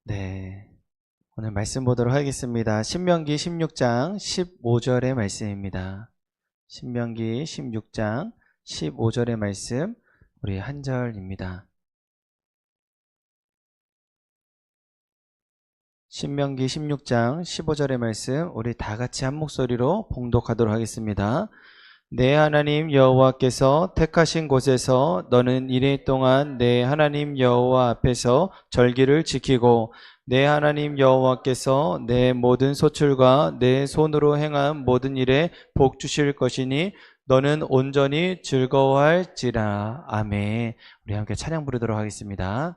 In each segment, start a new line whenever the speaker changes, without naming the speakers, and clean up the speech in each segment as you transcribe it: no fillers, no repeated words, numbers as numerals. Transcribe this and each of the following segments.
네, 오늘 말씀 보도록 하겠습니다. 신명기 16장 15절의 말씀입니다. 신명기 16장 15절의 말씀, 우리 한 절입니다. 신명기 16장 15절의 말씀, 우리 다 같이 한 목소리로 봉독하도록 하겠습니다. 내 하나님 여호와께서 택하신 곳에서 너는 이래 동안 내 하나님 여호와 앞에서 절기를 지키고 내 하나님 여호와께서 내 모든 소출과 내 손으로 행한 모든 일에 복 주실 것이니 너는 온전히 즐거워할지라. 아멘. 우리 함께 찬양 부르도록 하겠습니다.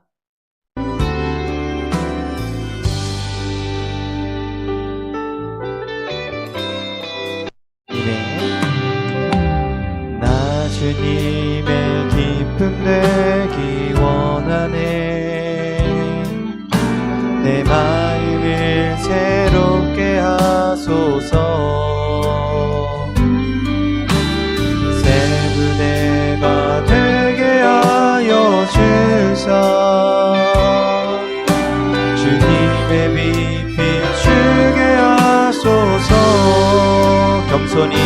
주님의 기쁨 되기 원하네. 내 마음을 새롭게 하소서. 새 부대가 되게 하여 주사. 주님의 빛 비추게 하소서. 겸손히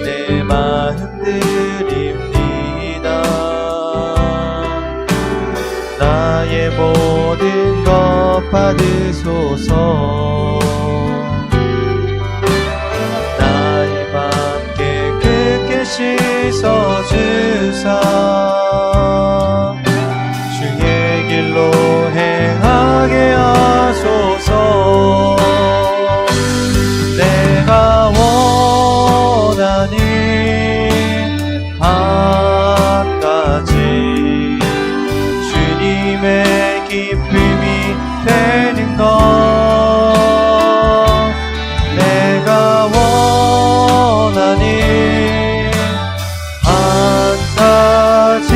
내 마음 드립니다. 나의 모든 것 받으소서. 나의 맘 깨끗게 씻어주사. 주의 길로 행하게 하소서. 내가 원하는 한 가지, 주님의 기쁨이 되는 것. 내가 원하는 한 가지,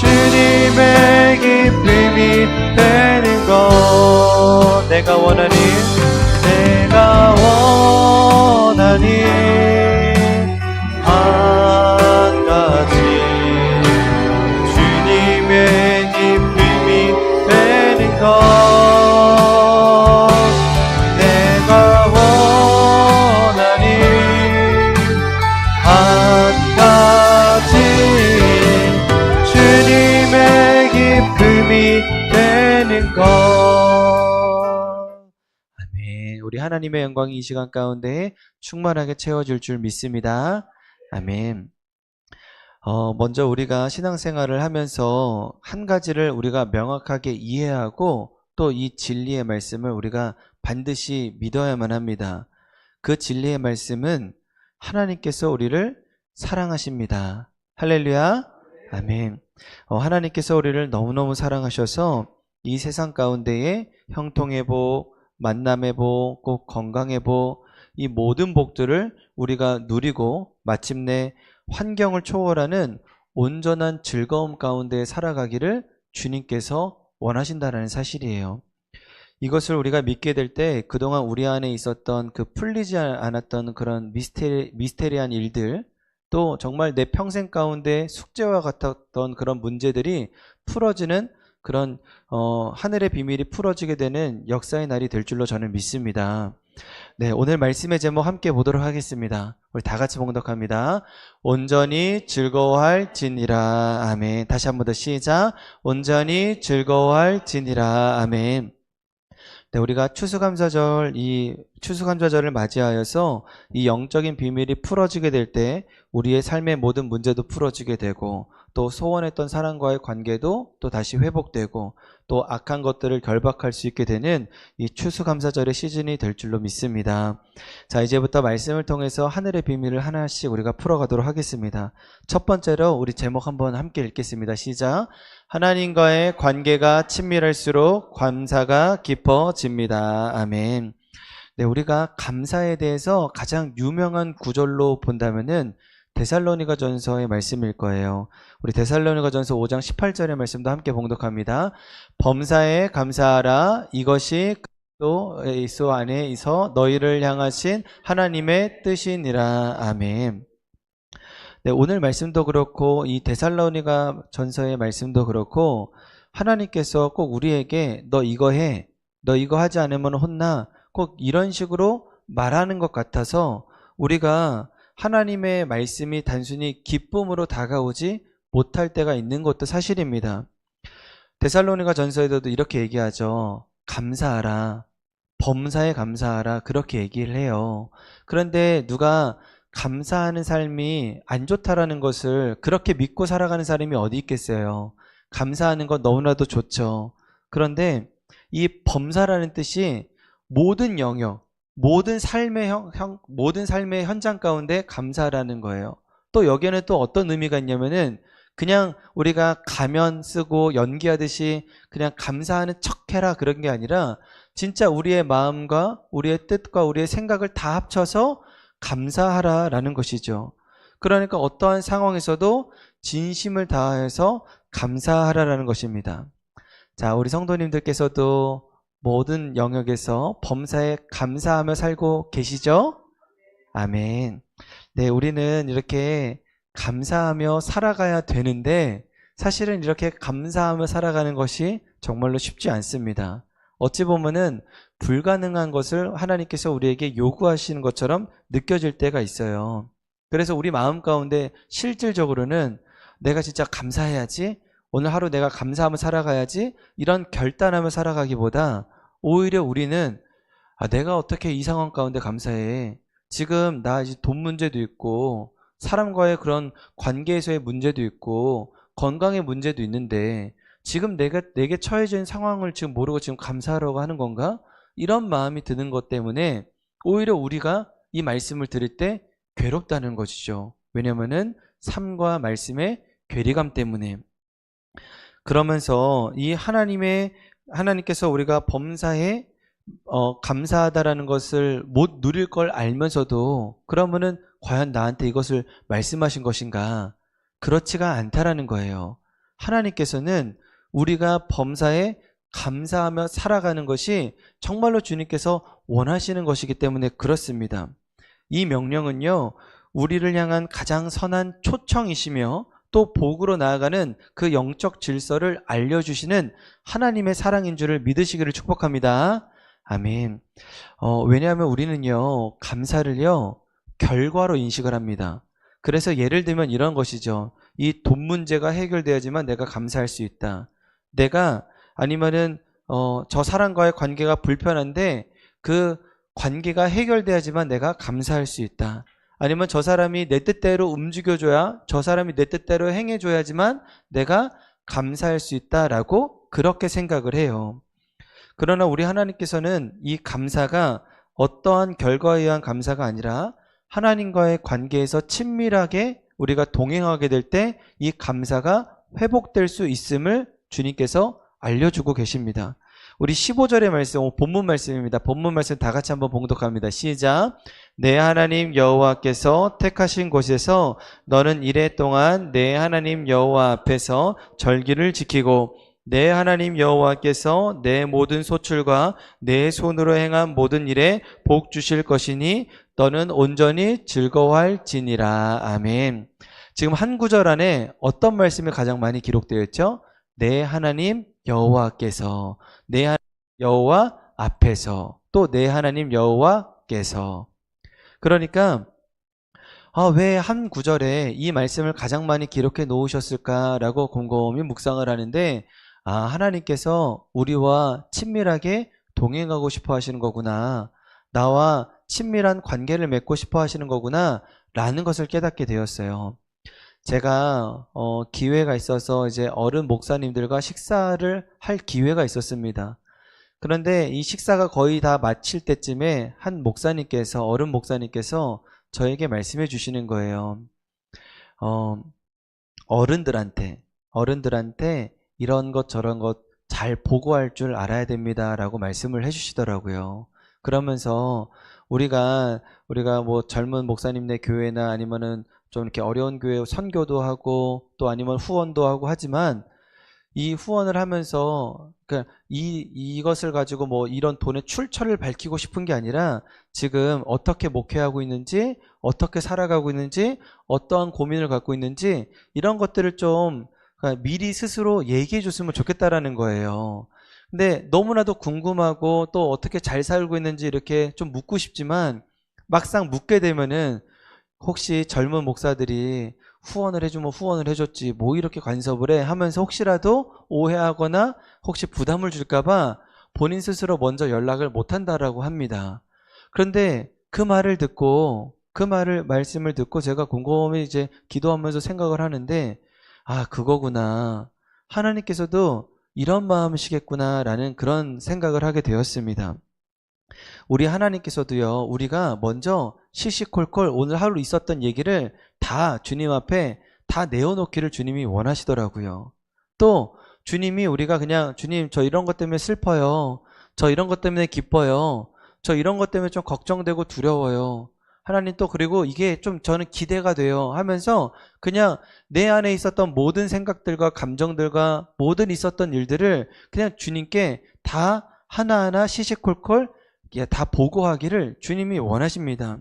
주님의 기쁨이 되는 것. 내가 원하는 한 가지, 주님의 기쁨이 되는 것. 내가 원하는 한 가지, 주님의 기쁨이 되는 것. 우리 하나님의 영광이 이 시간 가운데 충만하게 채워질 줄 믿습니다. 아멘. 먼저 우리가 신앙생활을 하면서 한 가지를 우리가 명확하게 이해하고 또 이 진리의 말씀을 우리가 반드시 믿어야만 합니다. 그 진리의 말씀은 하나님께서 우리를 사랑하십니다. 할렐루야. 아멘. 하나님께서 우리를 너무너무 사랑하셔서 이 세상 가운데에 형통의 복, 만남의 복, 꼭 건강의 복, 이 모든 복들을 우리가 누리고 마침내 환경을 초월하는 온전한 즐거움 가운데 살아가기를 주님께서 원하신다는 사실이에요. 이것을 우리가 믿게 될 때 그동안 우리 안에 있었던 그 풀리지 않았던 그런 미스테리한 일들, 또 정말 내 평생 가운데 숙제와 같았던 그런 문제들이 풀어지는 그런 하늘의 비밀이 풀어지게 되는 역사의 날이 될 줄로 저는 믿습니다. 네, 오늘 말씀의 제목 함께 보도록 하겠습니다. 우리 다 같이 봉독합니다. 온전히 즐거워할지니라. 아멘. 다시 한 번 더 시작. 온전히 즐거워할지니라. 아멘. 네, 우리가 추수감사절, 이 추수감사절을 맞이하여서 이 영적인 비밀이 풀어지게 될 때 우리의 삶의 모든 문제도 풀어지게 되고, 또 소원했던 사람과의 관계도 또 다시 회복되고, 또 악한 것들을 결박할 수 있게 되는 이 추수감사절의 시즌이 될 줄로 믿습니다. 자, 이제부터 말씀을 통해서 하늘의 비밀을 하나씩 우리가 풀어가도록 하겠습니다. 첫 번째로 우리 제목 한번 함께 읽겠습니다. 시작. 하나님과의 관계가 친밀할수록 감사가 깊어집니다. 아멘. 네, 우리가 감사에 대해서 가장 유명한 구절로 본다면은 데살로니가 전서의 말씀일 거예요. 우리 데살로니가 전서 5장 18절의 말씀도 함께 봉독합니다. 범사에 감사하라. 이것이 또 예수 안에 있어 너희를 향하신 하나님의 뜻이니라. 아멘. 네, 오늘 말씀도 그렇고 이 데살로니가 전서의 말씀도 그렇고 하나님께서 꼭 우리에게 너 이거 해, 너 이거 하지 않으면 혼나, 꼭 이런 식으로 말하는 것 같아서 우리가 하나님의 말씀이 단순히 기쁨으로 다가오지 못할 때가 있는 것도 사실입니다. 데살로니가 전서에서도 이렇게 얘기하죠. 감사하라. 범사에 감사하라. 그렇게 얘기를 해요. 그런데 누가 감사하는 삶이 안 좋다라는 것을 그렇게 믿고 살아가는 사람이 어디 있겠어요. 감사하는 건 너무나도 좋죠. 그런데 이 범사라는 뜻이 모든 영역, 모든 삶의 현장 가운데 감사라는 거예요. 또 여기에는 또 어떤 의미가 있냐면은 그냥 우리가 가면 쓰고 연기하듯이 그냥 감사하는 척해라 그런 게 아니라 진짜 우리의 마음과 우리의 뜻과 우리의 생각을 다 합쳐서 감사하라라는 것이죠. 그러니까 어떠한 상황에서도 진심을 다해서 감사하라라는 것입니다. 자, 우리 성도님들께서도 모든 영역에서 범사에 감사하며 살고 계시죠? 아멘. 네, 우리는 이렇게 감사하며 살아가야 되는데 사실은 이렇게 감사하며 살아가는 것이 정말로 쉽지 않습니다. 어찌 보면은 불가능한 것을 하나님께서 우리에게 요구하시는 것처럼 느껴질 때가 있어요. 그래서 우리 마음 가운데 실질적으로는 내가 진짜 감사해야지, 오늘 하루 내가 감사하며 살아가야지, 이런 결단하며 살아가기보다 오히려 우리는 내가 어떻게 이 상황 가운데 감사해. 지금 나 이제 돈 문제도 있고 사람과의 그런 관계에서의 문제도 있고 건강의 문제도 있는데 지금 내게 처해진 상황을 지금 모르고 지금 감사하라고 하는 건가? 이런 마음이 드는 것 때문에 오히려 우리가 이 말씀을 들을 때 괴롭다는 것이죠. 왜냐면은 삶과 말씀의 괴리감 때문에. 그러면서 이 하나님께서 우리가 범사에 감사하다라는 것을 못 누릴 걸 알면서도 그러면은 과연 나한테 이것을 말씀하신 것인가? 그렇지가 않다라는 거예요. 하나님께서는 우리가 범사에 감사하며 살아가는 것이 정말로 주님께서 원하시는 것이기 때문에 그렇습니다. 이 명령은요, 우리를 향한 가장 선한 초청이시며 또 복으로 나아가는 그 영적 질서를 알려주시는 하나님의 사랑인 줄을 믿으시기를 축복합니다. 아멘. 왜냐하면 우리는요, 감사를요, 결과로 인식을 합니다. 그래서 예를 들면 이런 것이죠. 이 돈 문제가 해결돼야지만 내가 감사할 수 있다. 아니면은, 저 사람과의 관계가 불편한데 그 관계가 해결돼야지만 내가 감사할 수 있다. 아니면 저 사람이 내 뜻대로 움직여줘야, 저 사람이 내 뜻대로 행해줘야지만 내가 감사할 수 있다라고 그렇게 생각을 해요. 그러나 우리 하나님께서는 이 감사가 어떠한 결과에 의한 감사가 아니라 하나님과의 관계에서 친밀하게 우리가 동행하게 될 때 이 감사가 회복될 수 있음을 주님께서 알려주고 계십니다. 우리 15절의 말씀, 본문 말씀입니다. 본문 말씀 다 같이 한번 봉독합니다. 시작. 내 하나님 여호와께서 택하신 곳에서 너는 이래 동안 내 하나님 여호와 앞에서 절기를 지키고 내 하나님 여호와께서 내 모든 소출과 내 손으로 행한 모든 일에 복 주실 것이니 너는 온전히 즐거워할지니라. 아멘. 지금 한 구절 안에 어떤 말씀이 가장 많이 기록되어 있죠? 내 하나님 여호와께서, 내 하나님 여호와 앞에서, 또 내 하나님 여호와께서. 그러니까 왜 한 구절에 이 말씀을 가장 많이 기록해 놓으셨을까라고 곰곰이 묵상을 하는데 하나님께서 우리와 친밀하게 동행하고 싶어 하시는 거구나. 나와 친밀한 관계를 맺고 싶어 하시는 거구나. 라는 것을 깨닫게 되었어요. 제가 기회가 있어서 이제 어른 목사님들과 식사를 할 기회가 있었습니다. 그런데 이 식사가 거의 다 마칠 때쯤에 한 어른 목사님께서 저에게 말씀해 주시는 거예요. 어른들한테 이런 것 저런 것 잘 보고할 줄 알아야 됩니다 라고 말씀을 해 주시더라고요. 그러면서 우리가 뭐 젊은 목사님네 교회나 아니면은 좀 이렇게 어려운 교회 선교도 하고 또 아니면 후원도 하고 하지만 이 후원을 하면서 그러니까 이것을 가지고 뭐 이런 돈의 출처를 밝히고 싶은 게 아니라 지금 어떻게 목회하고 있는지, 어떻게 살아가고 있는지, 어떠한 고민을 갖고 있는지 이런 것들을 좀 그러니까 미리 스스로 얘기해 줬으면 좋겠다라는 거예요. 근데 너무나도 궁금하고 또 어떻게 잘 살고 있는지 이렇게 좀 묻고 싶지만 막상 묻게 되면은 혹시 젊은 목사들이 후원을 해주면 후원을 해줬지 뭐 이렇게 간섭을 해 하면서 혹시라도 오해하거나 혹시 부담을 줄까봐 본인 스스로 먼저 연락을 못한다라고 합니다. 그런데 그 말씀을 듣고 제가 곰곰이 이제 기도하면서 생각을 하는데 아, 그거구나. 하나님께서도 이런 마음이시겠구나라는 그런 생각을 하게 되었습니다. 우리 하나님께서도요, 우리가 먼저 시시콜콜 오늘 하루 있었던 얘기를 다 주님 앞에 다 내어놓기를 주님이 원하시더라고요. 또 주님이 우리가 그냥 주님 저 이런 것 때문에 슬퍼요. 저 이런 것 때문에 기뻐요. 저 이런 것 때문에 좀 걱정되고 두려워요. 하나님 또 그리고 이게 좀 저는 기대가 돼요 하면서 그냥 내 안에 있었던 모든 생각들과 감정들과 모든 있었던 일들을 그냥 주님께 다 하나하나 시시콜콜 다 보고하기를 주님이 원하십니다.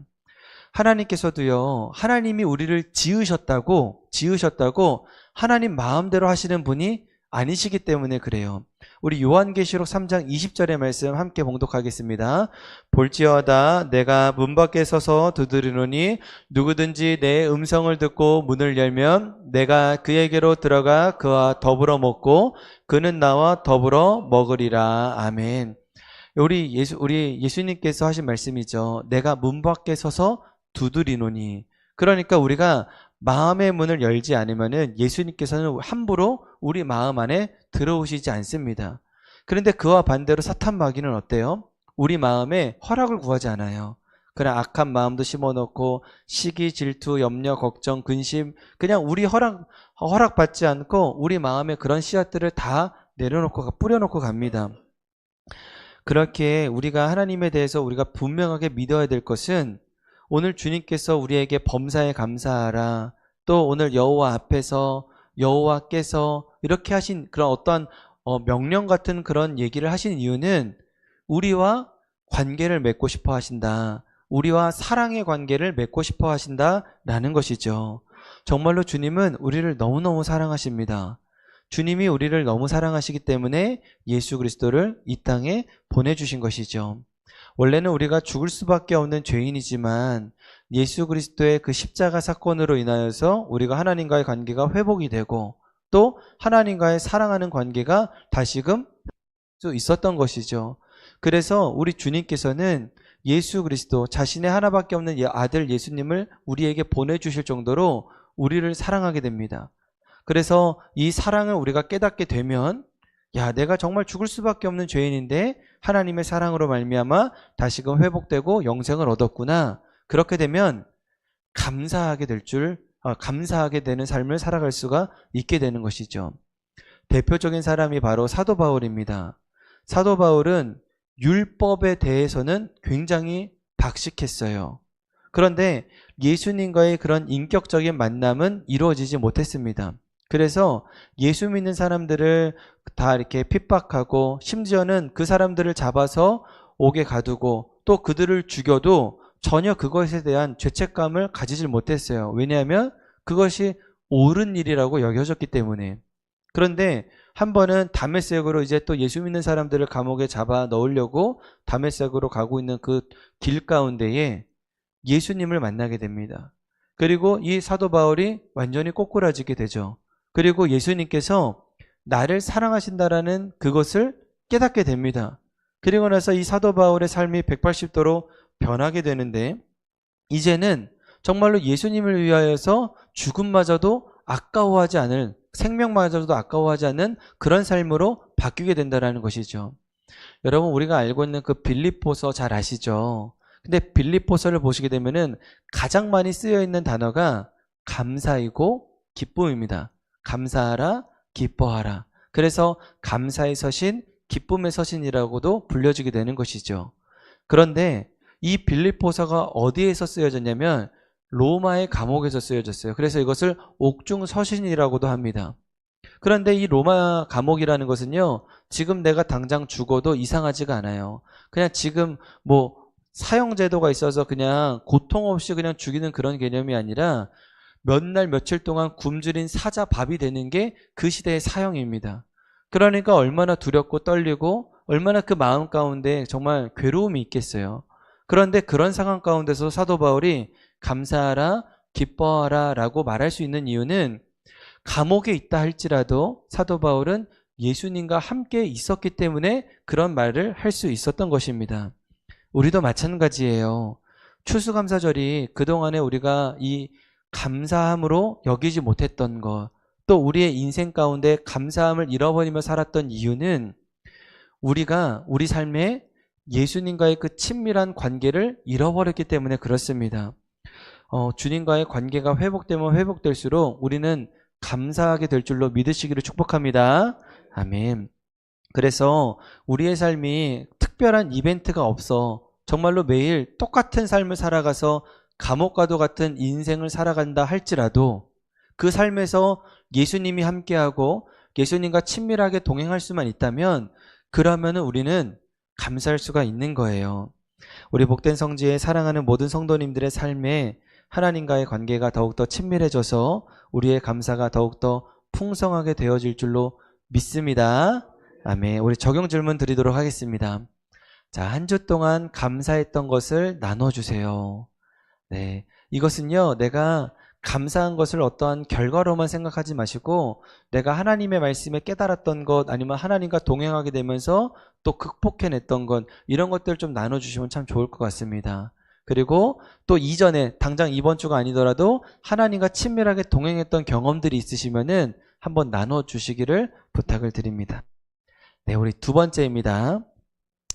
하나님께서도요, 하나님이 우리를 지으셨다고 하나님 마음대로 하시는 분이 아니시기 때문에 그래요. 우리 요한계시록 3장 20절의 말씀 함께 봉독하겠습니다. 볼지어다 내가 문 밖에 서서 두드리노니 누구든지 내 음성을 듣고 문을 열면 내가 그에게로 들어가 그와 더불어 먹고 그는 나와 더불어 먹으리라. 아멘. 우리 예수님께서 하신 말씀이죠. 내가 문 밖에 서서 두드리노니. 그러니까 우리가 마음의 문을 열지 않으면은 예수님께서는 함부로 우리 마음 안에 들어오시지 않습니다. 그런데 그와 반대로 사탄 마귀는 어때요? 우리 마음에 허락을 구하지 않아요. 그냥 악한 마음도 심어놓고 시기, 질투, 염려, 걱정, 근심 그냥 우리 허락받지 않고 우리 마음에 그런 씨앗들을 다 내려놓고 뿌려놓고 갑니다. 그렇게 우리가 하나님에 대해서 우리가 분명하게 믿어야 될 것은 오늘 주님께서 우리에게 범사에 감사하라. 또 오늘 여호와께서 이렇게 하신 그런 어떠한 명령 같은 그런 얘기를 하신 이유는 우리와 관계를 맺고 싶어 하신다. 우리와 사랑의 관계를 맺고 싶어 하신다라는 것이죠. 정말로 주님은 우리를 너무너무 사랑하십니다. 주님이 우리를 너무 사랑하시기 때문에 예수 그리스도를 이 땅에 보내주신 것이죠. 원래는 우리가 죽을 수밖에 없는 죄인이지만 예수 그리스도의 그 십자가 사건으로 인하여서 우리가 하나님과의 관계가 회복이 되고 또 하나님과의 사랑하는 관계가 다시금 또 있었던 것이죠. 그래서 우리 주님께서는 예수 그리스도 자신의 하나밖에 없는 아들 예수님을 우리에게 보내주실 정도로 우리를 사랑하게 됩니다. 그래서 이 사랑을 우리가 깨닫게 되면 야, 내가 정말 죽을 수밖에 없는 죄인인데 하나님의 사랑으로 말미암아 다시금 회복되고 영생을 얻었구나. 그렇게 되면 감사하게 되는 삶을 살아갈 수가 있게 되는 것이죠. 대표적인 사람이 바로 사도 바울입니다. 사도 바울은 율법에 대해서는 굉장히 박식했어요. 그런데 예수님과의 그런 인격적인 만남은 이루어지지 못했습니다. 그래서 예수 믿는 사람들을 다 이렇게 핍박하고 심지어는 그 사람들을 잡아서 옥에 가두고 또 그들을 죽여도 전혀 그것에 대한 죄책감을 가지질 못했어요. 왜냐하면 그것이 옳은 일이라고 여겨졌기 때문에. 그런데 한 번은 다메섹으로 이제 또 예수 믿는 사람들을 감옥에 잡아 넣으려고 다메섹으로 가고 있는 그 길 가운데에 예수님을 만나게 됩니다. 그리고 이 사도 바울이 완전히 꼬꾸라지게 되죠. 그리고 예수님께서 나를 사랑하신다라는 그것을 깨닫게 됩니다. 그리고 나서 이 사도 바울의 삶이 180도로 변하게 되는데 이제는 정말로 예수님을 위하여서 죽음마저도 아까워하지 않을 생명마저도 아까워하지 않는 그런 삶으로 바뀌게 된다는 것이죠. 여러분 우리가 알고 있는 그 빌립보서 잘 아시죠? 근데 빌립보서를 보시게 되면은 가장 많이 쓰여 있는 단어가 감사이고 기쁨입니다. 감사하라, 기뻐하라. 그래서 감사의 서신, 기쁨의 서신이라고도 불려지게 되는 것이죠. 그런데 이 빌립보서가 어디에서 쓰여졌냐면 로마의 감옥에서 쓰여졌어요. 그래서 이것을 옥중 서신이라고도 합니다. 그런데 이 로마 감옥이라는 것은요, 지금 내가 당장 죽어도 이상하지가 않아요. 그냥 지금 뭐 사형제도가 있어서 그냥 고통 없이 그냥 죽이는 그런 개념이 아니라 몇 날 며칠 동안 굶주린 사자 밥이 되는 게 그 시대의 사형입니다. 그러니까 얼마나 두렵고 떨리고 얼마나 그 마음 가운데 정말 괴로움이 있겠어요. 그런데 그런 상황 가운데서 사도 바울이 감사하라, 기뻐하라 라고 말할 수 있는 이유는 감옥에 있다 할지라도 사도 바울은 예수님과 함께 있었기 때문에 그런 말을 할 수 있었던 것입니다. 우리도 마찬가지예요. 추수감사절이 그동안에 우리가 이 감사함으로 여기지 못했던 것, 또 우리의 인생 가운데 감사함을 잃어버리며 살았던 이유는 우리가 우리 삶에 예수님과의 그 친밀한 관계를 잃어버렸기 때문에 그렇습니다. 주님과의 관계가 회복되면 회복될수록 우리는 감사하게 될 줄로 믿으시기를 축복합니다. 아멘. 그래서 우리의 삶이 특별한 이벤트가 없어 정말로 매일 똑같은 삶을 살아가서 감옥과도 같은 인생을 살아간다 할지라도 그 삶에서 예수님이 함께하고 예수님과 친밀하게 동행할 수만 있다면 그러면 우리는 감사할 수가 있는 거예요. 우리 복된 성지에 사랑하는 모든 성도님들의 삶에 하나님과의 관계가 더욱더 친밀해져서 우리의 감사가 더욱더 풍성하게 되어질 줄로 믿습니다. 아멘. 우리 적용 질문 드리도록 하겠습니다. 자, 한 주 동안 감사했던 것을 나눠주세요. 네. 이것은요, 내가 감사한 것을 어떠한 결과로만 생각하지 마시고 내가 하나님의 말씀에 깨달았던 것 아니면 하나님과 동행하게 되면서 또 극복해냈던 것 이런 것들 좀 나눠주시면 참 좋을 것 같습니다. 그리고 또 이전에 당장 이번 주가 아니더라도 하나님과 친밀하게 동행했던 경험들이 있으시면은 한번 나눠주시기를 부탁을 드립니다. 네, 우리 두 번째입니다.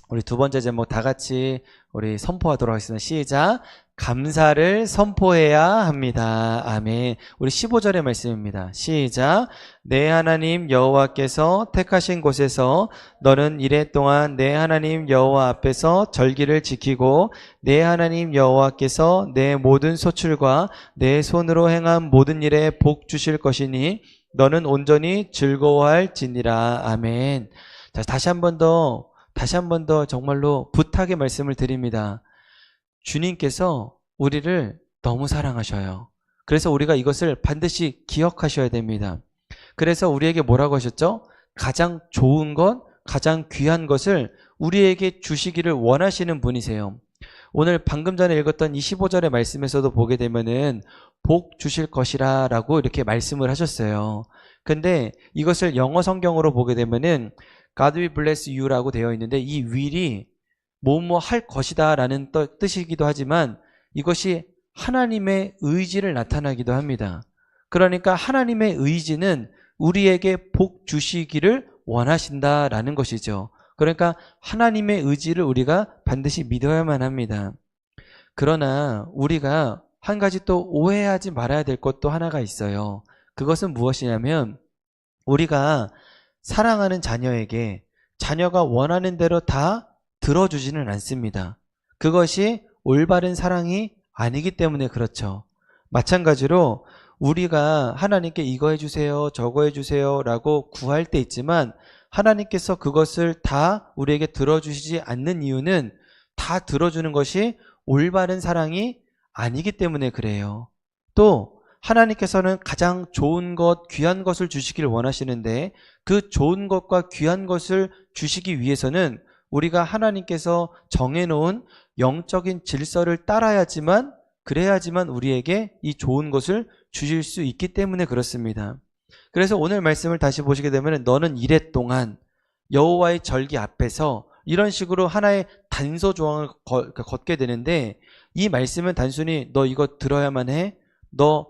우리 두 번째 제목 다 같이 우리 선포하도록 하겠습니다. 시작. 감사를 선포해야 합니다. 아멘. 우리 15절의 말씀입니다. 시작. 내 하나님 여호와께서 택하신 곳에서 너는 이래 동안 내 하나님 여호와 앞에서 절기를 지키고 내 하나님 여호와께서 내 모든 소출과 내 손으로 행한 모든 일에 복 주실 것이니 너는 온전히 즐거워할지니라. 아멘. 자, 다시 한 번 더 정말로 부탁의 말씀을 드립니다. 주님께서 우리를 너무 사랑하셔요. 그래서 우리가 이것을 반드시 기억하셔야 됩니다. 그래서 우리에게 뭐라고 하셨죠? 가장 좋은 것, 가장 귀한 것을 우리에게 주시기를 원하시는 분이세요. 오늘 방금 전에 읽었던 이 15절의 말씀에서도 보게 되면은 복 주실 것이라 라고 이렇게 말씀을 하셨어요. 근데 이것을 영어 성경으로 보게 되면은 God will bless you라고 되어 있는데 이 will이 뭐뭐 할 것이다 라는 뜻이기도 하지만 이것이 하나님의 의지를 나타나기도 합니다. 그러니까 하나님의 의지는 우리에게 복 주시기를 원하신다라는 것이죠. 그러니까 하나님의 의지를 우리가 반드시 믿어야만 합니다. 그러나 우리가 한 가지 또 오해하지 말아야 될 것도 하나가 있어요. 그것은 무엇이냐면 우리가 사랑하는 자녀에게 자녀가 원하는 대로 다 들어주지는 않습니다. 그것이 올바른 사랑이 아니기 때문에 그렇죠. 마찬가지로 우리가 하나님께 이거 해주세요, 저거 해주세요 라고 구할 때 있지만 하나님께서 그것을 다 우리에게 들어주시지 않는 이유는 다 들어주는 것이 올바른 사랑이 아니기 때문에 그래요. 또 하나님께서는 가장 좋은 것, 귀한 것을 주시길 원하시는데 그 좋은 것과 귀한 것을 주시기 위해서는 우리가 하나님께서 정해놓은 영적인 질서를 따라야지만 그래야지만 우리에게 이 좋은 것을 주실 수 있기 때문에 그렇습니다. 그래서 오늘 말씀을 다시 보시게 되면 너는 이래 동안 여호와의 절기 앞에서 이런 식으로 하나의 단서 조항을 걷게 되는데 이 말씀은 단순히 너 이거 들어야만 해? 너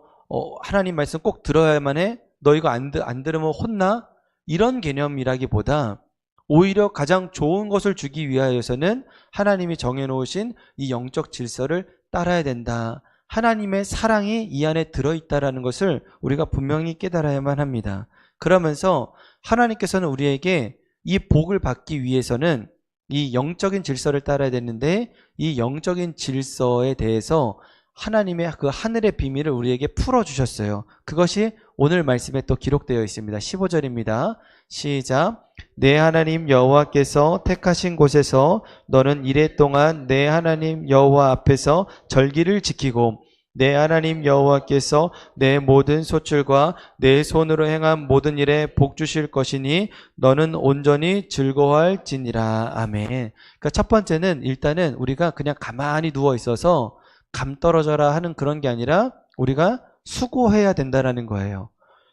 하나님 말씀 꼭 들어야만 해? 너 이거 안 들으면 혼나? 이런 개념이라기보다 오히려 가장 좋은 것을 주기 위하여서는 하나님이 정해놓으신 이 영적 질서를 따라야 된다. 하나님의 사랑이 이 안에 들어있다라는 것을 우리가 분명히 깨달아야만 합니다. 그러면서 하나님께서는 우리에게 이 복을 받기 위해서는 이 영적인 질서를 따라야 되는데 이 영적인 질서에 대해서 하나님의 그 하늘의 비밀을 우리에게 풀어주셨어요. 그것이 오늘 말씀에 또 기록되어 있습니다. 15절입니다. 시작. 내 하나님 여호와께서 택하신 곳에서 너는 이레 동안 내 하나님 여호와 앞에서 절기를 지키고 내 하나님 여호와께서 내 모든 소출과 내 손으로 행한 모든 일에 복 주실 것이니 너는 온전히 즐거워할지니라. 아멘. 그러니까 첫 번째는 일단은 우리가 그냥 가만히 누워 있어서 감 떨어져라 하는 그런 게 아니라 우리가 수고해야 된다라는 거예요.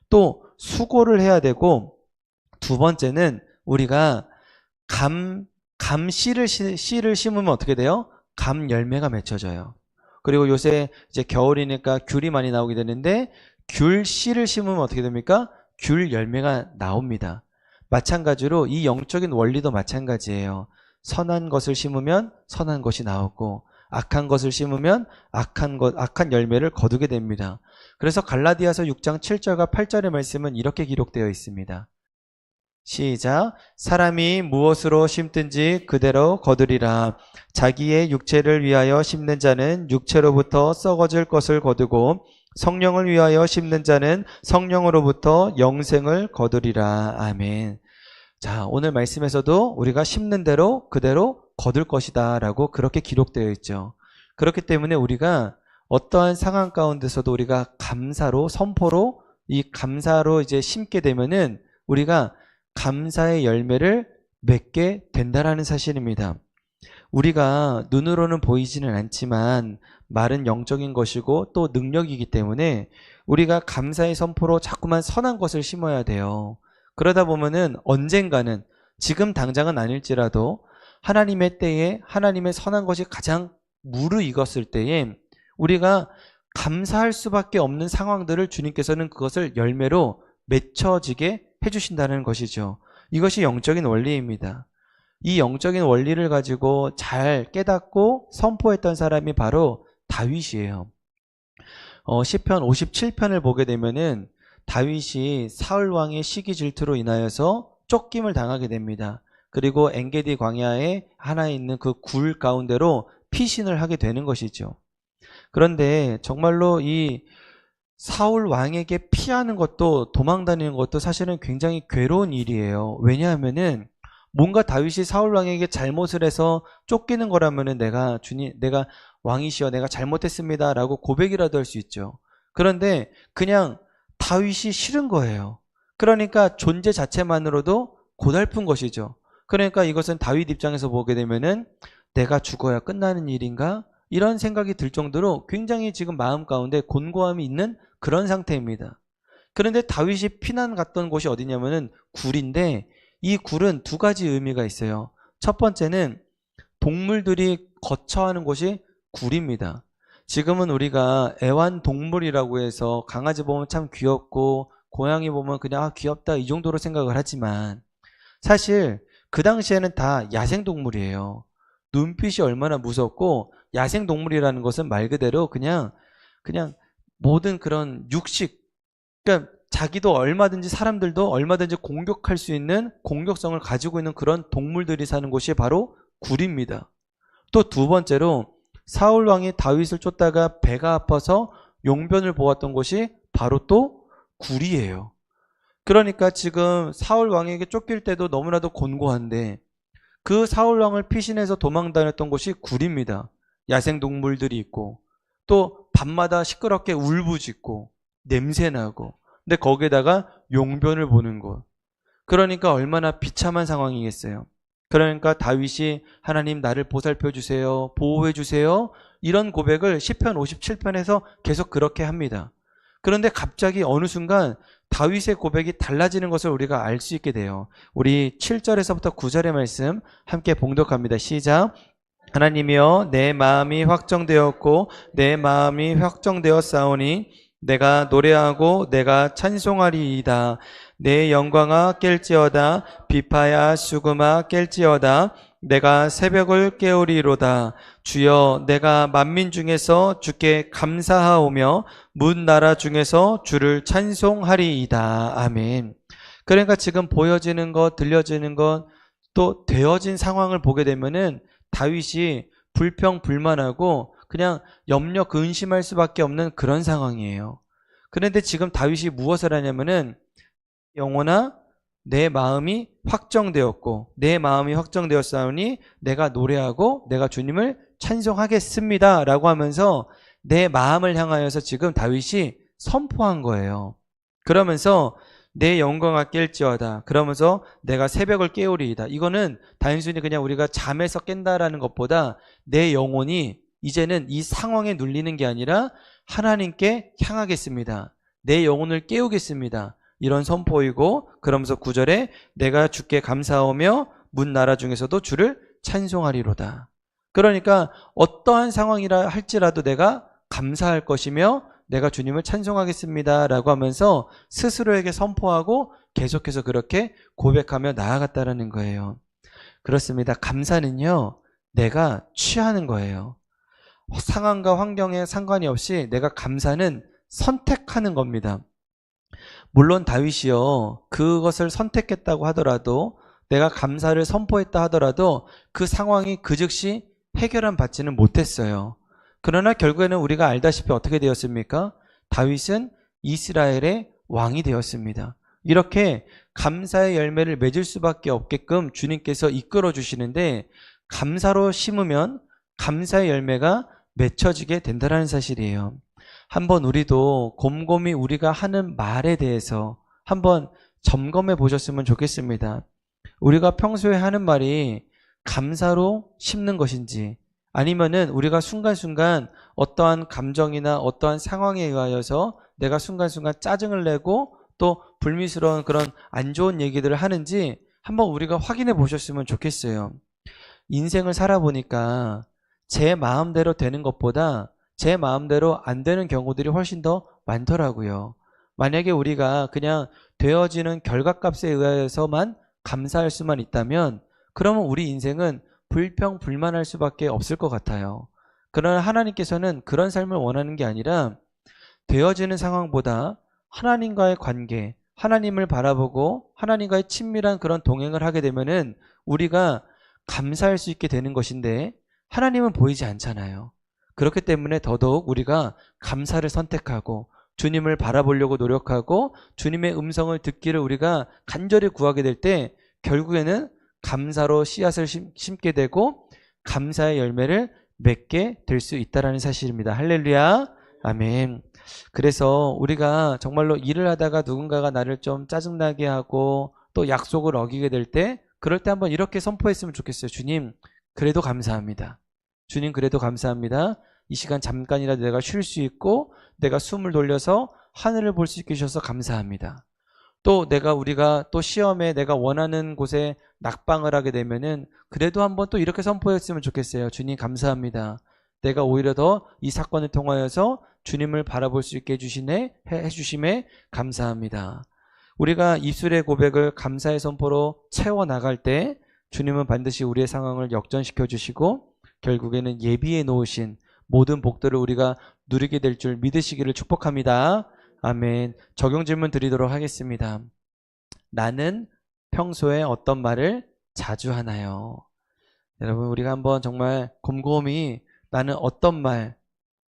또 수고를 해야 되고, 두 번째는 우리가 씨를 심으면 어떻게 돼요? 감 열매가 맺혀져요. 그리고 요새 이제 겨울이니까 귤이 많이 나오게 되는데 귤 씨를 심으면 어떻게 됩니까? 귤 열매가 나옵니다. 마찬가지로 이 영적인 원리도 마찬가지예요. 선한 것을 심으면 선한 것이 나오고 악한 것을 심으면 악한 열매를 거두게 됩니다. 그래서 갈라디아서 6장 7절과 8절의 말씀은 이렇게 기록되어 있습니다. 시작. 사람이 무엇으로 심든지 그대로 거두리라. 자기의 육체를 위하여 심는 자는 육체로부터 썩어질 것을 거두고 성령을 위하여 심는 자는 성령으로부터 영생을 거두리라. 아멘. 자, 오늘 말씀에서도 우리가 심는 대로 그대로 거둘 것이다 라고 그렇게 기록되어 있죠. 그렇기 때문에 우리가 어떠한 상황 가운데서도 우리가 감사로, 선포로, 이 감사로 이제 심게 되면은 우리가 감사의 열매를 맺게 된다라는 사실입니다. 우리가 눈으로는 보이지는 않지만 말은 영적인 것이고 또 능력이기 때문에 우리가 감사의 선포로 자꾸만 선한 것을 심어야 돼요. 그러다 보면은 언젠가는, 지금 당장은 아닐지라도 하나님의 때에 하나님의 선한 것이 가장 무르익었을 때에 우리가 감사할 수밖에 없는 상황들을 주님께서는 그것을 열매로 맺혀지게 해주신다는 것이죠. 이것이 영적인 원리입니다. 이 영적인 원리를 가지고 잘 깨닫고 선포했던 사람이 바로 다윗이에요. 시편 57편을 보게 되면은 다윗이 사울 왕의 시기 질투로 인하여서 쫓김을 당하게 됩니다. 그리고 엔게디 광야에 하나 있는 그 굴 가운데로 피신을 하게 되는 것이죠. 그런데 정말로 이 사울 왕에게 피하는 것도, 도망다니는 것도 사실은 굉장히 괴로운 일이에요. 왜냐하면은 뭔가 다윗이 사울 왕에게 잘못을 해서 쫓기는 거라면은 내가 왕이시여 내가 잘못했습니다 라고 고백이라도 할 수 있죠. 그런데 그냥 다윗이 싫은 거예요. 그러니까 존재 자체만으로도 고달픈 것이죠. 그러니까 이것은 다윗 입장에서 보게 되면은 내가 죽어야 끝나는 일인가? 이런 생각이 들 정도로 굉장히 지금 마음 가운데 곤고함이 있는 그런 상태입니다. 그런데 다윗이 피난 갔던 곳이 어디냐면은 굴인데, 이 굴은 두 가지 의미가 있어요. 첫 번째는 동물들이 거처하는 곳이 굴입니다. 지금은 우리가 애완동물이라고 해서 강아지 보면 참 귀엽고 고양이 보면 그냥 귀엽다 이 정도로 생각을 하지만 사실 그 당시에는 다 야생동물이에요. 눈빛이 얼마나 무섭고, 야생동물이라는 것은 말 그대로 그냥 모든 그런 육식, 그러니까 자기도 얼마든지, 사람들도 얼마든지 공격할 수 있는 공격성을 가지고 있는 그런 동물들이 사는 곳이 바로 굴입니다. 또 두 번째로 사울 왕이 다윗을 쫓다가 배가 아파서 용변을 보았던 곳이 바로 또 굴이에요. 그러니까 지금 사울 왕에게 쫓길 때도 너무나도 곤고한데 그 사울 왕을 피신해서 도망 다녔던 곳이 굴입니다. 야생동물들이 있고 또 밤마다 시끄럽게 울부짖고 냄새나고, 근데 거기에다가 용변을 보는 곳. 그러니까 얼마나 비참한 상황이겠어요. 그러니까 다윗이 하나님 나를 보살펴 주세요, 보호해 주세요, 이런 고백을 시편 57편에서 계속 그렇게 합니다. 그런데 갑자기 어느 순간 다윗의 고백이 달라지는 것을 우리가 알 수 있게 돼요. 우리 7절에서부터 9절의 말씀 함께 봉독합니다. 시작. 하나님이여 내 마음이 확정되었고 내 마음이 확정되었사오니 내가 노래하고 내가 찬송하리이다. 내 영광아 깰지어다. 비파야 수금아 깰지어다. 내가 새벽을 깨우리로다. 주여 내가 만민 중에서 주께 감사하오며 문 나라 중에서 주를 찬송하리이다. 아멘. 그러니까 지금 보여지는 것, 들려지는 것, 또 되어진 상황을 보게 되면은 다윗이 불평불만하고 그냥 염려 근심할 수밖에 없는 그런 상황이에요. 그런데 지금 다윗이 무엇을 하냐면은 영혼아 내 마음이 확정되었고 내 마음이 확정되었사오니 내가 노래하고 내가 주님을 찬송하겠습니다 라고 하면서 내 마음을 향하여서 지금 다윗이 선포한 거예요. 그러면서 내 영광아 깰지어다. 그러면서 내가 새벽을 깨우리이다. 이거는 단순히 그냥 우리가 잠에서 깬다라는 것보다 내 영혼이 이제는 이 상황에 눌리는 게 아니라 하나님께 향하겠습니다. 내 영혼을 깨우겠습니다. 이런 선포이고, 그러면서 9절에 내가 주께 감사하며 문 나라 중에서도 주를 찬송하리로다. 그러니까 어떠한 상황이라 할지라도 내가 감사할 것이며 내가 주님을 찬송하겠습니다 라고 하면서 스스로에게 선포하고 계속해서 그렇게 고백하며 나아갔다라는 거예요. 그렇습니다. 감사는요, 내가 취하는 거예요. 상황과 환경에 상관이 없이 내가 감사는 선택하는 겁니다. 물론 다윗이요, 그것을 선택했다고 하더라도, 내가 감사를 선포했다 하더라도 그 상황이 그 즉시 해결은 받지는 못했어요. 그러나 결국에는 우리가 알다시피 어떻게 되었습니까? 다윗은 이스라엘의 왕이 되었습니다. 이렇게 감사의 열매를 맺을 수밖에 없게끔 주님께서 이끌어 주시는데, 감사로 심으면 감사의 열매가 맺혀지게 된다는 사실이에요. 한번 우리도 곰곰이 우리가 하는 말에 대해서 한번 점검해 보셨으면 좋겠습니다. 우리가 평소에 하는 말이 감사로 심는 것인지, 아니면은 우리가 순간순간 어떠한 감정이나 어떠한 상황에 의하여서 내가 순간순간 짜증을 내고 또 불미스러운 그런 안 좋은 얘기들을 하는지 한번 우리가 확인해 보셨으면 좋겠어요. 인생을 살아보니까 제 마음대로 되는 것보다 제 마음대로 안 되는 경우들이 훨씬 더 많더라고요. 만약에 우리가 그냥 되어지는 결과값에 의해서만 감사할 수만 있다면, 그러면 우리 인생은 불평불만할 수밖에 없을 것 같아요. 그러나 하나님께서는 그런 삶을 원하는 게 아니라 되어지는 상황보다 하나님과의 관계, 하나님을 바라보고 하나님과의 친밀한 그런 동행을 하게 되면은 우리가 감사할 수 있게 되는 것인데, 하나님은 보이지 않잖아요. 그렇기 때문에 더더욱 우리가 감사를 선택하고 주님을 바라보려고 노력하고 주님의 음성을 듣기를 우리가 간절히 구하게 될 때 결국에는 감사로 씨앗을 심게 되고 감사의 열매를 맺게 될 수 있다는 사실입니다. 할렐루야, 아멘. 그래서 우리가 정말로 일을 하다가 누군가가 나를 좀 짜증나게 하고 또 약속을 어기게 될 때, 그럴 때 한번 이렇게 선포했으면 좋겠어요. 주님, 그래도 감사합니다. 주님, 그래도 감사합니다. 이 시간 잠깐이라도 내가 쉴 수 있고 내가 숨을 돌려서 하늘을 볼 수 있게 해주셔서 감사합니다. 또 우리가 또 시험에 내가 원하는 곳에 낙방을 하게 되면은 그래도 한번 또 이렇게 선포했으면 좋겠어요. 주님, 감사합니다. 내가 오히려 더 이 사건을 통하여서 주님을 바라볼 수 있게 해주심에 감사합니다. 우리가 입술의 고백을 감사의 선포로 채워나갈 때 주님은 반드시 우리의 상황을 역전시켜 주시고 결국에는 예비해 놓으신 모든 복들을 우리가 누리게 될 줄 믿으시기를 축복합니다. 아멘. 적용 질문 드리도록 하겠습니다. 나는 평소에 어떤 말을 자주 하나요? 여러분, 우리가 한번 정말 곰곰이 나는 어떤 말,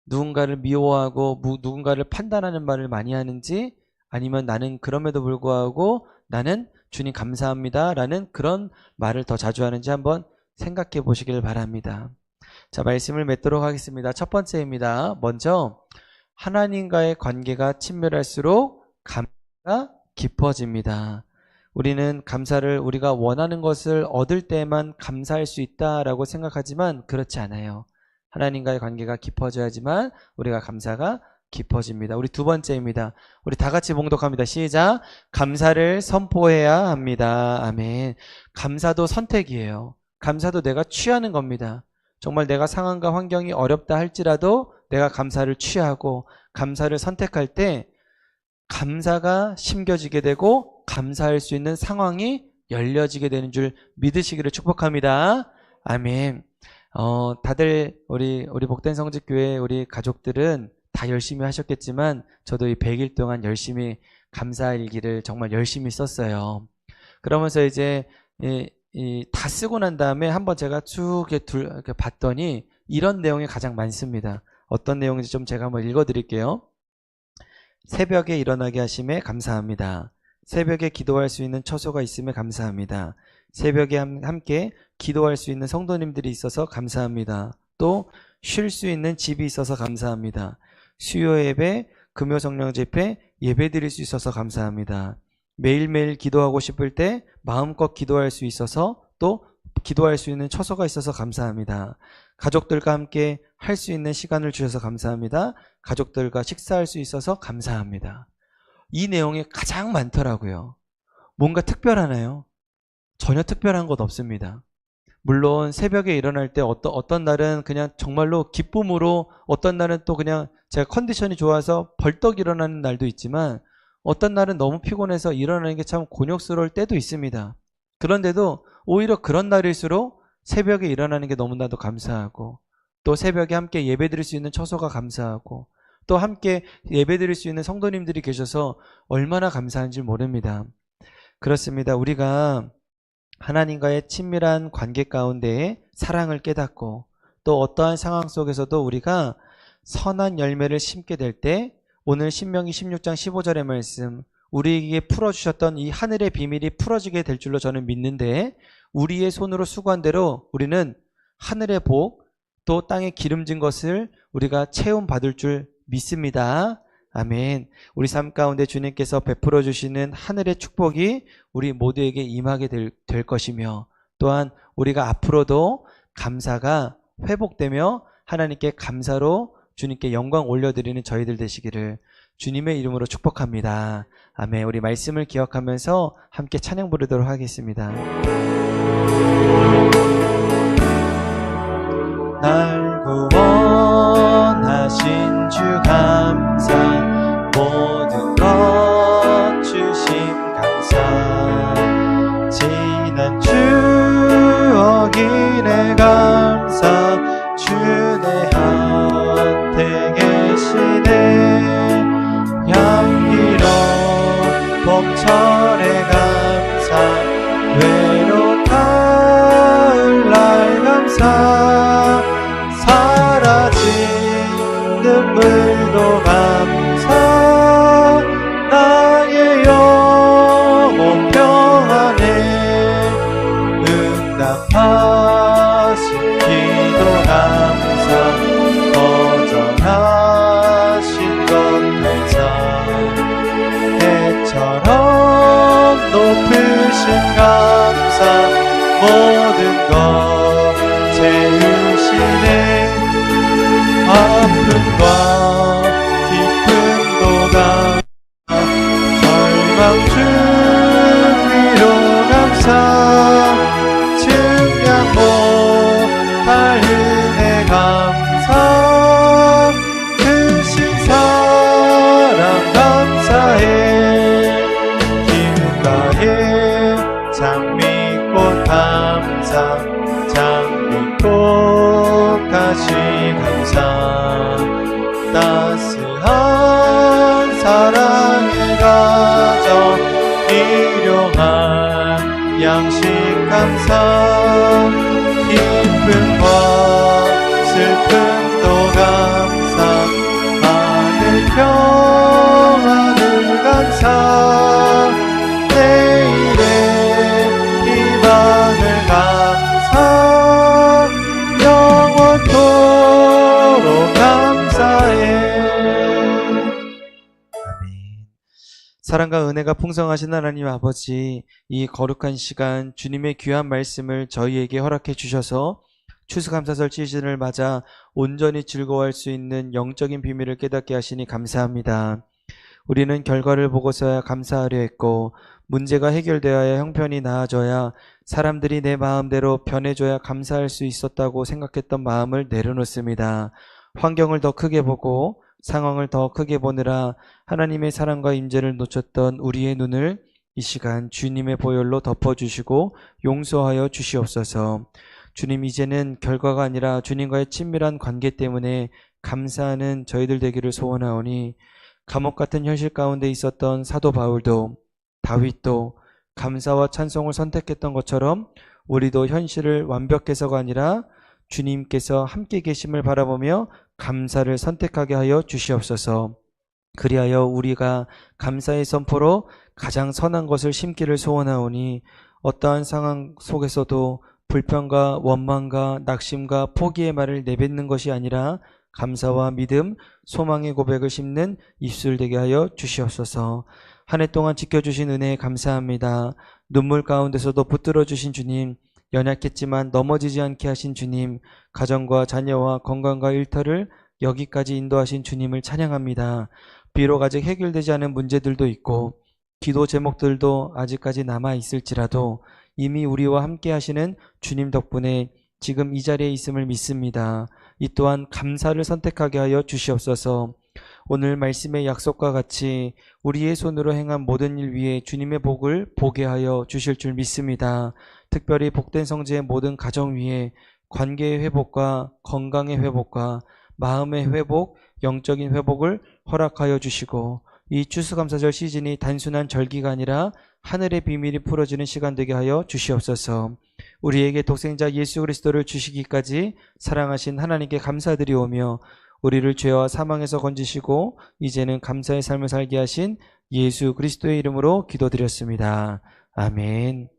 누군가를 미워하고 누군가를 판단하는 말을 많이 하는지, 아니면 나는 그럼에도 불구하고 나는 주님 감사합니다 라는 그런 말을 더 자주 하는지 한번 생각해 보시길 바랍니다. 자, 말씀을 맺도록 하겠습니다. 첫 번째입니다. 먼저 하나님과의 관계가 친밀할수록 감사가 깊어집니다. 우리는 감사를 우리가 원하는 것을 얻을 때만 감사할 수 있다라고 생각하지만 그렇지 않아요. 하나님과의 관계가 깊어져야지만 우리가 감사가 깊어집니다. 우리 두 번째입니다. 우리 다 같이 봉독합니다. 시작. 감사를 선포해야 합니다. 아멘. 감사도 선택이에요. 감사도 내가 취하는 겁니다. 정말 내가 상황과 환경이 어렵다 할지라도 내가 감사를 취하고 감사를 선택할 때 감사가 심겨지게 되고 감사할 수 있는 상황이 열려지게 되는 줄 믿으시기를 축복합니다. 아멘. 다들 우리 복된 성직교회 우리 가족들은 다 열심히 하셨겠지만 저도 이 100일 동안 열심히 감사일기를 정말 열심히 썼어요. 그러면서 이제 다 쓰고 난 다음에 한번 제가 쭉 이렇게 봤더니 이런 내용이 가장 많습니다. 어떤 내용인지 좀 제가 한번 읽어드릴게요. 새벽에 일어나게 하심에 감사합니다. 새벽에 기도할 수 있는 처소가 있음에 감사합니다. 새벽에 함께 기도할 수 있는 성도님들이 있어서 감사합니다. 또 쉴 수 있는 집이 있어서 감사합니다. 수요 예배, 금요 성령 집회 예배 드릴 수 있어서 감사합니다. 매일매일 기도하고 싶을 때 마음껏 기도할 수 있어서 또 기도할 수 있는 처소가 있어서 감사합니다. 가족들과 함께 할 수 있는 시간을 주셔서 감사합니다. 가족들과 식사할 수 있어서 감사합니다. 이 내용이 가장 많더라고요. 뭔가 특별하나요? 전혀 특별한 것 없습니다. 물론 새벽에 일어날 때 어떤 날은 그냥 정말로 기쁨으로, 어떤 날은 또 그냥 제가 컨디션이 좋아서 벌떡 일어나는 날도 있지만, 어떤 날은 너무 피곤해서 일어나는 게 참 곤욕스러울 때도 있습니다. 그런데도 오히려 그런 날일수록 새벽에 일어나는 게 너무나도 감사하고, 또 새벽에 함께 예배드릴 수 있는 처소가 감사하고, 또 함께 예배드릴 수 있는 성도님들이 계셔서 얼마나 감사한지 모릅니다. 그렇습니다. 우리가 하나님과의 친밀한 관계 가운데에 사랑을 깨닫고, 또 어떠한 상황 속에서도 우리가 선한 열매를 심게 될 때, 오늘 신명기 16장 15절의 말씀, 우리에게 풀어주셨던 이 하늘의 비밀이 풀어지게 될 줄로 저는 믿는데, 우리의 손으로 수고한 대로 우리는 하늘의 복, 또 땅에 기름진 것을 우리가 체험받을 줄 믿습니다. 아멘. 우리 삶 가운데 주님께서 베풀어 주시는 하늘의 축복이 우리 모두에게 임하게 될 것이며, 또한 우리가 앞으로도 감사가 회복되며 하나님께 감사로 주님께 영광 올려드리는 저희들 되시기를 주님의 이름으로 축복합니다. 아멘. 우리 말씀을 기억하면서 함께 찬양 부르도록 하겠습니다. 날 구원하신 주 감사, 모든 것 주심 감사, 지난 추억이 내 감사, 주 내 곁에 계시네, 향기로운 봄철의 감사, 외로운 가을날 감사, 사라진 눈물도 감사, 나의 영혼 평안에 응답하신 기도 감사, 거절하신 것 감사, 해처럼 높으신 감사, 모든 것 채우시네, 아픔과 기쁨도 감사, 절망 중위로 감사, 증량 못할 은혜 감사, 크신 사랑 감사해, 길가에 장미꽃 감사, 장미꽃 가시 감사, 따스한 사랑의 가정, 일용한 양식 감사, 기쁨과 슬픔도 감사, 하늘 평안을 감사, 내일의 희망을 감사, 영원토록 감사해. 아멘. 사랑과 은혜가 풍성하신 하나님 아버지, 이 거룩한 시간 주님의 귀한 말씀을 저희에게 허락해 주셔서 추수감사절 시즌을 맞아 온전히 즐거워할 수 있는 영적인 비밀을 깨닫게 하시니 감사합니다. 우리는 결과를 보고서야 감사하려 했고, 문제가 해결되어야 형편이 나아져야, 사람들이 내 마음대로 변해줘야 감사할 수 있었다고 생각했던 마음을 내려놓습니다. 환경을 더 크게 보고 상황을 더 크게 보느라 하나님의 사랑과 임재를 놓쳤던 우리의 눈을 이 시간 주님의 보혈로 덮어주시고 용서하여 주시옵소서. 주님, 이제는 결과가 아니라 주님과의 친밀한 관계 때문에 감사하는 저희들 되기를 소원하오니, 감옥 같은 현실 가운데 있었던 사도 바울도 다윗도 감사와 찬송을 선택했던 것처럼 우리도 현실을 완벽해서가 아니라 주님께서 함께 계심을 바라보며 감사를 선택하게 하여 주시옵소서. 그리하여 우리가 감사의 선포로 가장 선한 것을 심기를 소원하오니 어떠한 상황 속에서도 불평과 원망과 낙심과 포기의 말을 내뱉는 것이 아니라 감사와 믿음, 소망의 고백을 심는 입술 되게 하여 주시옵소서. 한 해 동안 지켜주신 은혜에 감사합니다. 눈물 가운데서도 붙들어 주신 주님, 연약했지만 넘어지지 않게 하신 주님, 가정과 자녀와 건강과 일터를 여기까지 인도하신 주님을 찬양합니다. 비록 아직 해결되지 않은 문제들도 있고 기도 제목들도 아직까지 남아 있을지라도 이미 우리와 함께 하시는 주님 덕분에 지금 이 자리에 있음을 믿습니다. 이 또한 감사를 선택하게 하여 주시옵소서. 오늘 말씀의 약속과 같이 우리의 손으로 행한 모든 일 위에 주님의 복을 보게 하여 주실 줄 믿습니다. 특별히 복된 성지의 모든 가정 위에 관계의 회복과 건강의 회복과 마음의 회복, 영적인 회복을 허락하여 주시고 이 추수감사절 시즌이 단순한 절기가 아니라 하늘의 비밀이 풀어지는 시간 되게 하여 주시옵소서. 우리에게 독생자 예수 그리스도를 주시기까지 사랑하신 하나님께 감사드리오며 우리를 죄와 사망에서 건지시고 이제는 감사의 삶을 살게 하신 예수 그리스도의 이름으로 기도드렸습니다. 아멘.